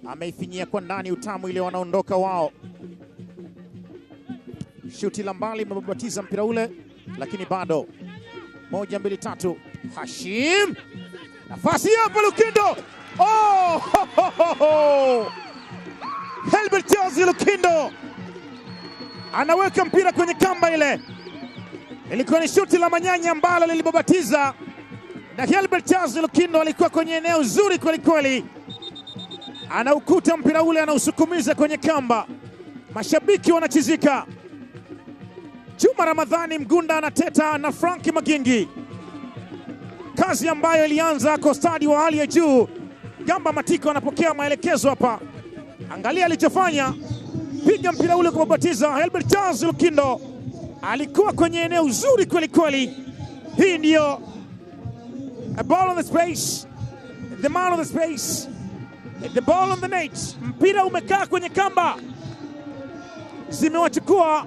ameifinyia kwa ndani, utamu ile, wanaondoka wao. Shuti la mbali imebabatiza mpira ule, lakini bado 1 2 3. Hashim, nafasi hapa, Lukindo. Oh, ho, ho, ho, ho. Helbert Charles Lukindo anaweka mpira kwenye kamba ile. Ilikuwa ni shuti la manyanya ambalo lilibabatiza, na Helbert Charles Lukindo alikuwa kwenye eneo zuri kweli kweli, anaukuta mpira ule, anausukumiza kwenye kamba. Mashabiki wanachizika. Juma Ramadhani Mgunda anateta na Frank Magingi, kazi ambayo ilianza kwa stadi wa hali ya juu. Gamba Matiko anapokea maelekezo hapa, angalia alichofanya, piga mpira ule kubabatiza. Helbert Charles Lukindo alikuwa kwenye eneo zuri kweli kweli. Hii ndio a ball on the space, the man on the space, the ball on the net. Mpira umekaa kwenye kamba, zimewachukua